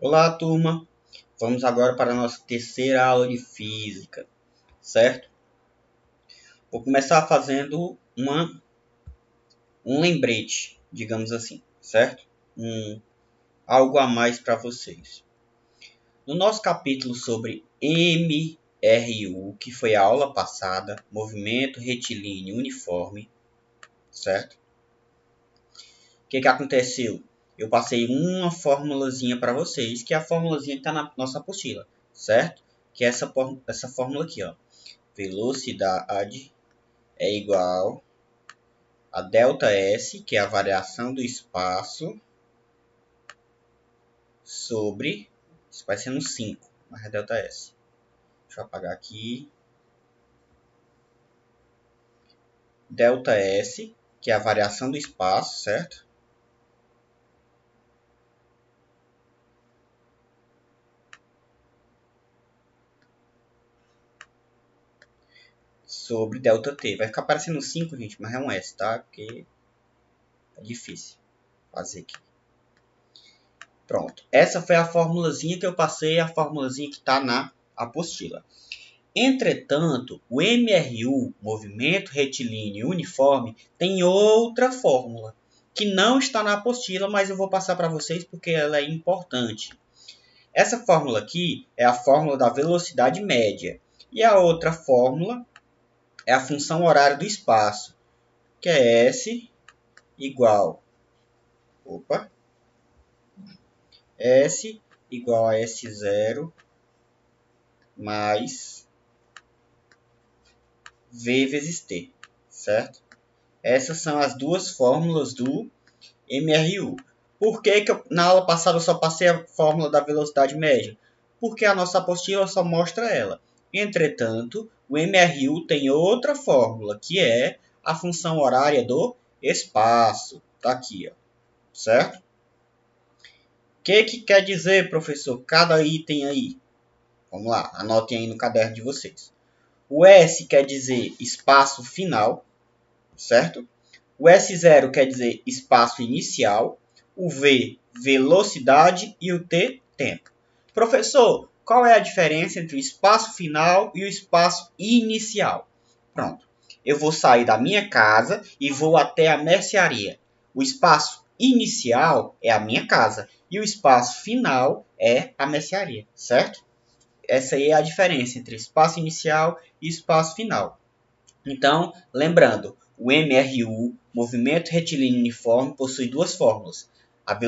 Olá, turma! Vamos agora para a nossa terceira aula de física, certo? Vou começar fazendo um lembrete, digamos assim, certo? Algo a mais para vocês. No nosso capítulo sobre MRU, que foi a aula passada, movimento retilíneo uniforme, certo? O que aconteceu? Eu passei uma formulazinha para vocês, que é a formulazinha que está na nossa apostila, certo? Que é essa fórmula aqui, ó. Velocidade é igual a ΔS, que é a variação do espaço, sobre, isso vai ser no 5, mas é ΔS. Deixa eu apagar aqui. ΔS, que é a variação do espaço, certo? Sobre ΔT. Vai ficar parecendo 5, gente, mas é um S, tá? Porque é difícil fazer aqui. Pronto. Essa foi a formulazinha que eu passei, a formulazinha que está na apostila. Entretanto, o MRU, movimento retilíneo uniforme, tem outra fórmula, que não está na apostila, mas eu vou passar para vocês porque ela é importante. Essa fórmula aqui é a fórmula da velocidade média. E a outra fórmula é a função horária do espaço, que é S igual... S igual a S0 mais V vezes T, certo? Essas são as duas fórmulas do MRU. Por que na aula passada eu só passei a fórmula da velocidade média? Porque a nossa apostila só mostra ela. Entretanto, o MRU tem outra fórmula, que é a função horária do espaço. Está aqui, ó, certo? O que quer dizer, professor, cada item aí? Vamos lá, anotem aí no caderno de vocês. O S quer dizer espaço final, certo? O S0 quer dizer espaço inicial, o V, velocidade e o T, tempo. Professor, qual é a diferença entre o espaço final e o espaço inicial? Pronto. Eu vou sair da minha casa e vou até a mercearia. O espaço inicial é a minha casa e o espaço final é a mercearia, certo? Essa aí é a diferença entre espaço inicial e espaço final. Então, lembrando, o MRU, movimento retilíneo uniforme, possui duas fórmulas. A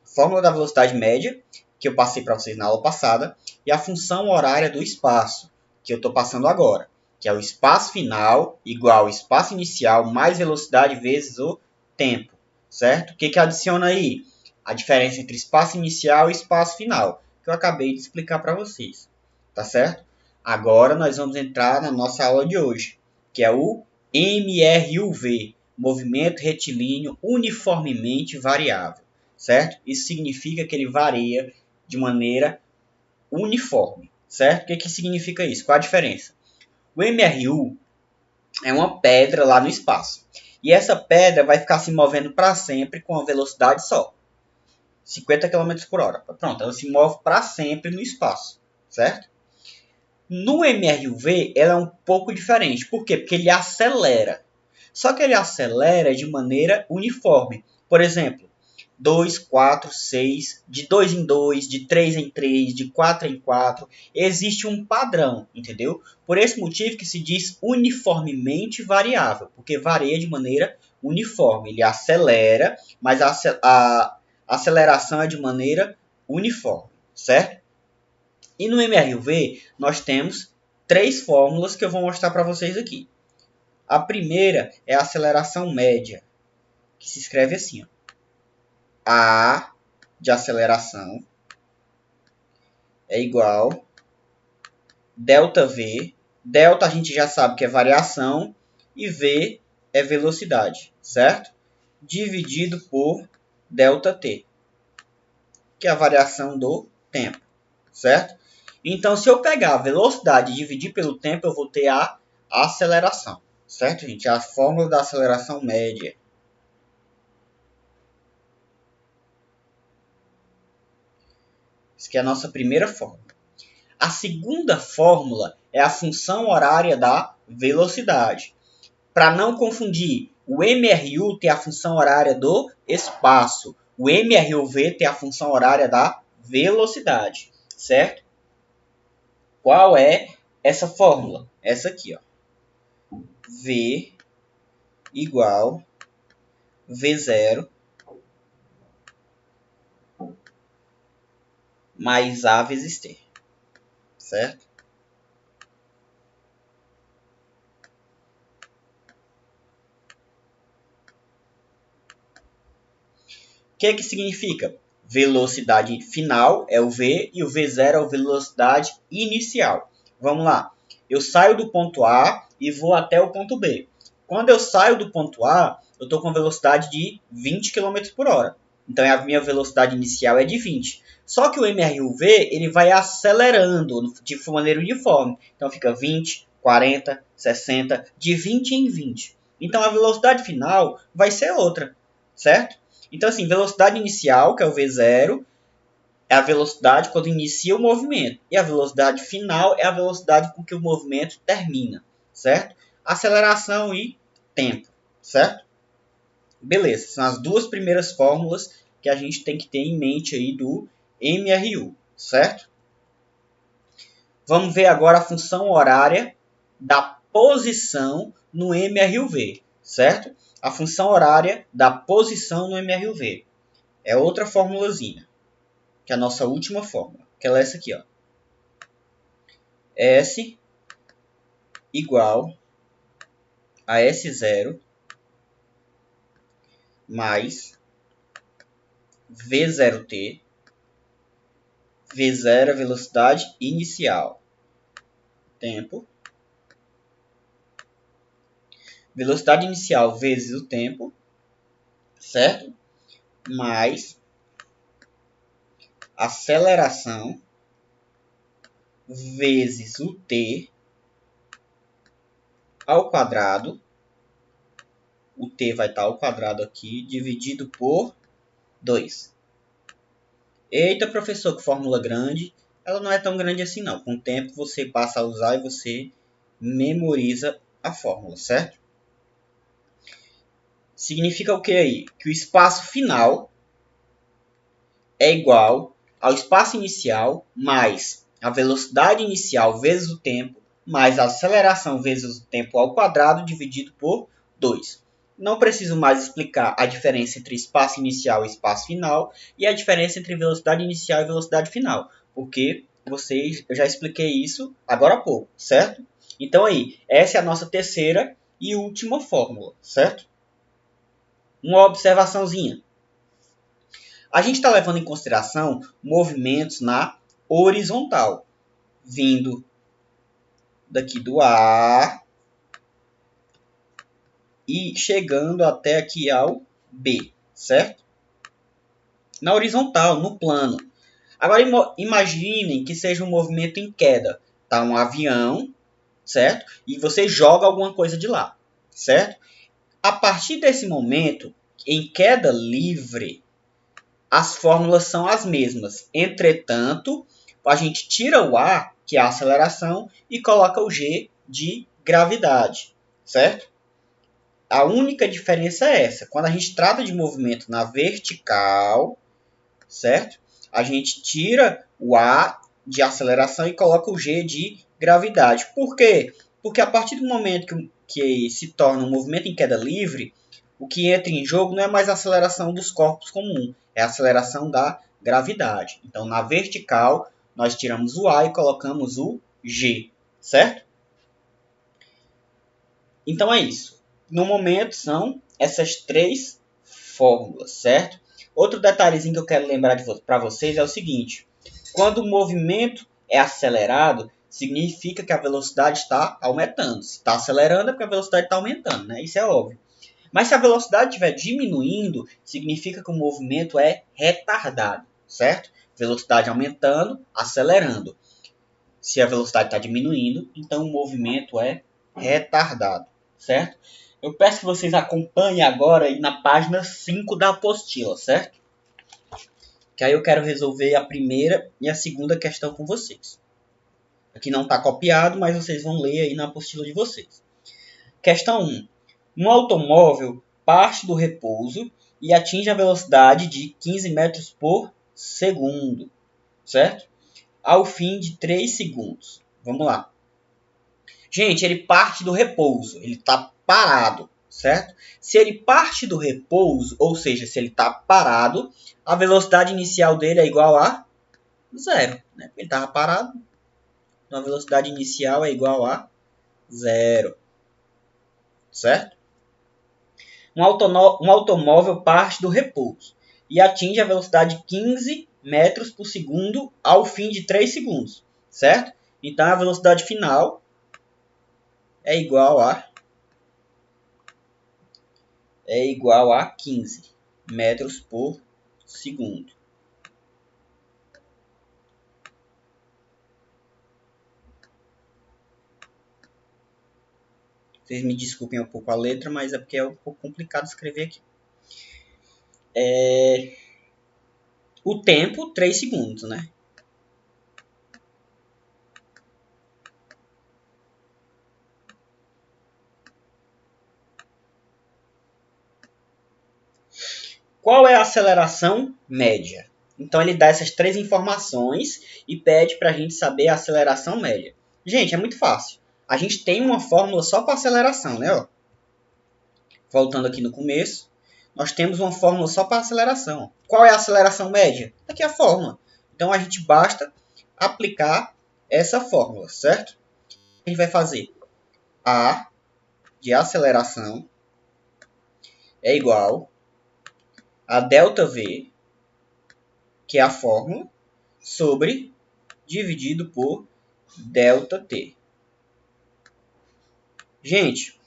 fórmula da velocidade média, que eu passei para vocês na aula passada, e a função horária do espaço, que eu estou passando agora, que é o espaço final igual ao espaço inicial mais velocidade vezes o tempo, certo? O que adiciona aí? A diferença entre espaço inicial e espaço final, que eu acabei de explicar para vocês, tá certo? Agora nós vamos entrar na nossa aula de hoje, que é o MRUV, movimento retilíneo uniformemente variável, certo? Isso significa que ele varia de maneira uniforme, certo? O que significa isso? Qual a diferença? O MRU é uma pedra lá no espaço, e essa pedra vai ficar se movendo para sempre com a velocidade só, 50 km por hora. Pronto, ela se move para sempre no espaço, certo? No MRUV, ela é um pouco diferente. Por quê? Porque ele acelera. Só que ele acelera de maneira uniforme. Por exemplo, 2, 4, 6, de 2 em 2, de 3 em 3, de 4 em 4. Existe um padrão, entendeu? Por esse motivo que se diz uniformemente variável, porque varia de maneira uniforme. Ele acelera, mas a aceleração é de maneira uniforme, certo? E no MRUV, nós temos três fórmulas que eu vou mostrar para vocês aqui. A primeira é a aceleração média, que se escreve assim, ó. A de aceleração é igual ΔV. Delta a gente já sabe que é variação e V é velocidade, certo? Dividido por ΔT, que é a variação do tempo, certo? Então, se eu pegar a velocidade e dividir pelo tempo, eu vou ter a aceleração, certo, gente? A fórmula da aceleração média. Isso aqui é a nossa primeira fórmula. A segunda fórmula é a função horária da velocidade. Para não confundir, o MRU tem a função horária do espaço. O MRUV tem a função horária da velocidade. Certo? Qual é essa fórmula? Essa aqui, ó. V igual V0 mais A vezes T. Certo? O que significa? Velocidade final é o V e o V0 é a velocidade inicial. Vamos lá. Eu saio do ponto A e vou até o ponto B. Quando eu saio do ponto A, eu estou com velocidade de 20 km por hora. Então a minha velocidade inicial é de 20. Só que o MRUV ele vai acelerando de maneira uniforme. Então fica 20, 40, 60, de 20 em 20. Então a velocidade final vai ser outra, certo? Então, assim, velocidade inicial, que é o V0, é a velocidade quando inicia o movimento. E a velocidade final é a velocidade com que o movimento termina, certo? Aceleração e tempo, certo? Beleza, são as duas primeiras fórmulas que a gente tem que ter em mente aí do MRU, certo? Vamos ver agora a função horária da posição no MRUV, certo? A função horária da posição no MRUV. É outra formulazinha, que é a nossa última fórmula, que ela é essa aqui, ó. S igual a S0 mais V0T. V0 é a velocidade inicial. Tempo. Velocidade inicial vezes o tempo, certo? Mais aceleração vezes o t ao quadrado. O t vai estar ao quadrado aqui, dividido por 2. Eita, professor, que fórmula grande. Ela não é tão grande assim, não. Com o tempo, você passa a usar e você memoriza a fórmula, certo? Significa o que aí? Que o espaço final é igual ao espaço inicial mais a velocidade inicial vezes o tempo mais a aceleração vezes o tempo ao quadrado dividido por 2. Não preciso mais explicar a diferença entre espaço inicial e espaço final e a diferença entre velocidade inicial e velocidade final, porque eu já expliquei isso agora há pouco, certo? Então aí, essa é a nossa terceira e última fórmula, certo? Uma observaçãozinha. A gente está levando em consideração movimentos na horizontal, vindo daqui do A e chegando até aqui ao B, certo? Na horizontal, no plano. Agora imaginem que seja um movimento em queda. Tá um avião, certo? E você joga alguma coisa de lá, certo? A partir desse momento, em queda livre, as fórmulas são as mesmas. Entretanto, a gente tira o A, que é a aceleração, e coloca o G de gravidade, certo? A única diferença é essa. Quando a gente trata de movimento na vertical, certo? A gente tira o A de aceleração e coloca o G de gravidade. Por quê? Porque a partir do momento que se torna um movimento em queda livre, o que entra em jogo não é mais a aceleração dos corpos comum, é a aceleração da gravidade. Então, na vertical, nós tiramos o A e colocamos o G, certo? Então, é isso. No momento, são essas três fórmulas, certo? Outro detalhezinho que eu quero lembrar para vocês é o seguinte. Quando o movimento é acelerado, significa que a velocidade está aumentando. Se está acelerando, é porque a velocidade está aumentando, né? Isso é óbvio. Mas se a velocidade estiver diminuindo, significa que o movimento é retardado, certo? Velocidade aumentando, acelerando. Se a velocidade está diminuindo, então o movimento é retardado, certo? Eu peço que vocês acompanhem agora aí na página 5 da apostila, certo? que aí eu quero resolver a primeira e a segunda questão com vocês. Aqui não está copiado, mas vocês vão ler aí na apostila de vocês. Questão 1. Um automóvel parte do repouso e atinge a velocidade de 15 metros por segundo, certo? Ao fim de 3 segundos. Vamos lá. Gente, ele parte do repouso, ele está parado, certo? Se ele parte do repouso, ou seja, se ele está parado, a velocidade inicial dele é igual a 0. Né? Ele estava parado, então a velocidade inicial é igual a 0. Certo? Um automóvel parte do repouso e atinge a velocidade de 15 metros por segundo ao fim de 3 segundos. Certo? Então a velocidade final é igual a 15 metros por segundo. Vocês me desculpem um pouco a letra, mas é porque é um pouco complicado escrever aqui. O tempo, 3 segundos, né? Qual é a aceleração média? Então ele dá essas 3 informações e pede para a gente saber a aceleração média. Gente, é muito fácil. A gente tem uma fórmula só para aceleração, né? Ó. Voltando aqui no começo, nós temos uma fórmula só para aceleração. Qual é a aceleração média? Aqui é a fórmula. Então a gente basta aplicar essa fórmula, certo? A gente vai fazer A de aceleração é igual a ΔV, que é a fórmula, sobre dividido por ΔT. Gente,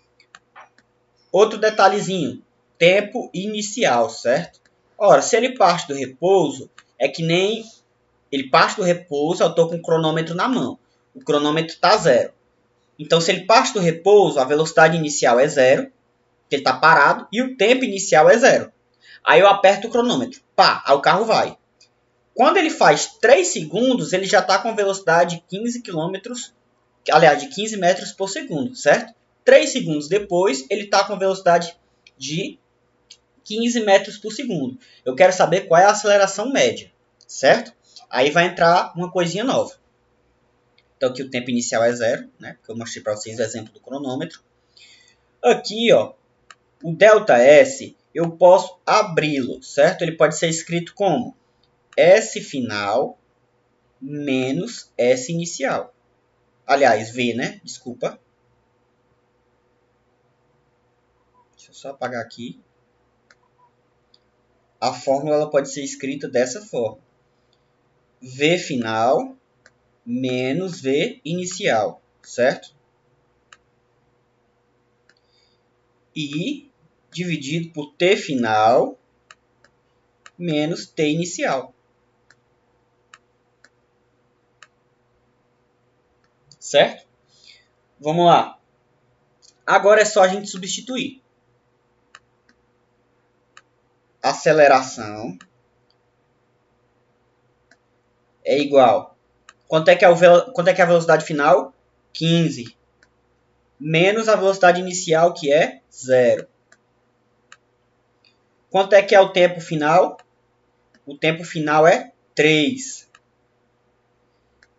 outro detalhezinho, tempo inicial, certo? Ora, se ele parte do repouso, é que nem ele parte do repouso, eu estou com o cronômetro na mão. O cronômetro está 0. Então, se ele parte do repouso, a velocidade inicial é 0, porque ele está parado, e o tempo inicial é 0. Aí eu aperto o cronômetro, pá, aí o carro vai. Quando ele faz 3 segundos, ele já está com a velocidade de 15 km, aliás, de 15 metros por segundo, certo? 3 segundos depois, ele está com a velocidade de 15 metros por segundo. Eu quero saber qual é a aceleração média, certo? Aí vai entrar uma coisinha nova. Então aqui o tempo inicial é 0, né? Porque eu mostrei para vocês o exemplo do cronômetro. Aqui, ó, o ΔS, eu posso abri-lo, certo? Ele pode ser escrito como S final menos S inicial. Aliás, V, né? Desculpa. Deixa eu só apagar aqui. A fórmula ela pode ser escrita dessa forma. V final menos V inicial, certo? E dividido por T final menos T inicial. Certo? Vamos lá. Agora é só a gente substituir. Aceleração é igual. Quanto é que é a velocidade final? 15. Menos a velocidade inicial, que é 0. Quanto é que é o tempo final? O tempo final é 3.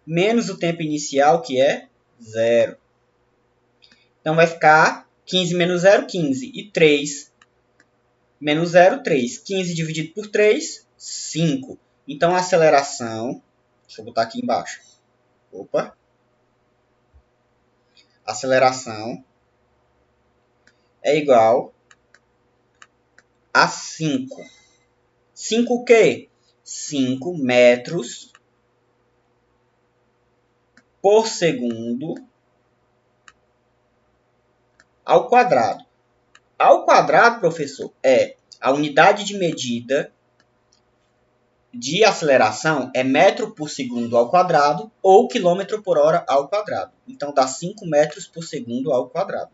Menos o tempo inicial, que é 0. Então vai ficar 15 menos 0, 15. E 3 menos 0, 3. 15 dividido por 3, 5. Então a aceleração, deixa eu botar aqui embaixo. Opa. Aceleração é igual a 5. 5 o quê? 5 metros por segundo ao quadrado. Ao quadrado, professor, é a unidade de medida de aceleração é metro por segundo ao quadrado ou quilômetro por hora ao quadrado. Então dá 5 metros por segundo ao quadrado.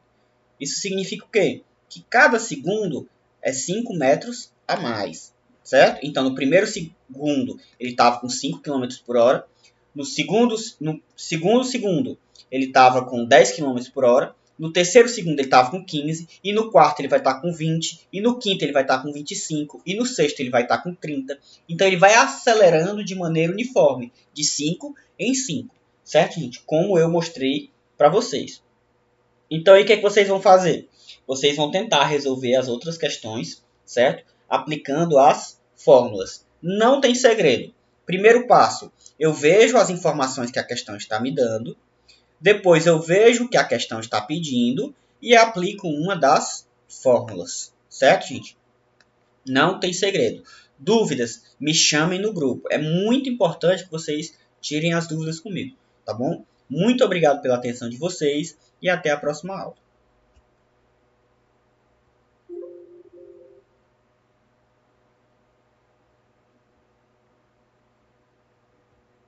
Isso significa o quê? Que cada segundo é 5 metros a mais. certo? Então, no primeiro segundo, ele estava com 5 km por hora. No segundo segundo, ele estava com 10 km por hora. No terceiro segundo, ele estava com 15. E no quarto, ele vai estar com 20. E no quinto, ele vai estar com 25. E no sexto, ele vai estar com 30. Então, ele vai acelerando de maneira uniforme, de 5 em 5. Certo, gente? Como eu mostrei para vocês. Então, aí, o que é que vocês vão fazer? Vocês vão tentar resolver as outras questões, certo? Aplicando as fórmulas. Não tem segredo. Primeiro passo, eu vejo as informações que a questão está me dando. Depois eu vejo o que a questão está pedindo e aplico uma das fórmulas. Certo, gente? Não tem segredo. Dúvidas, me chamem no grupo. É muito importante que vocês tirem as dúvidas comigo, tá bom? Muito obrigado pela atenção de vocês e até a próxima aula.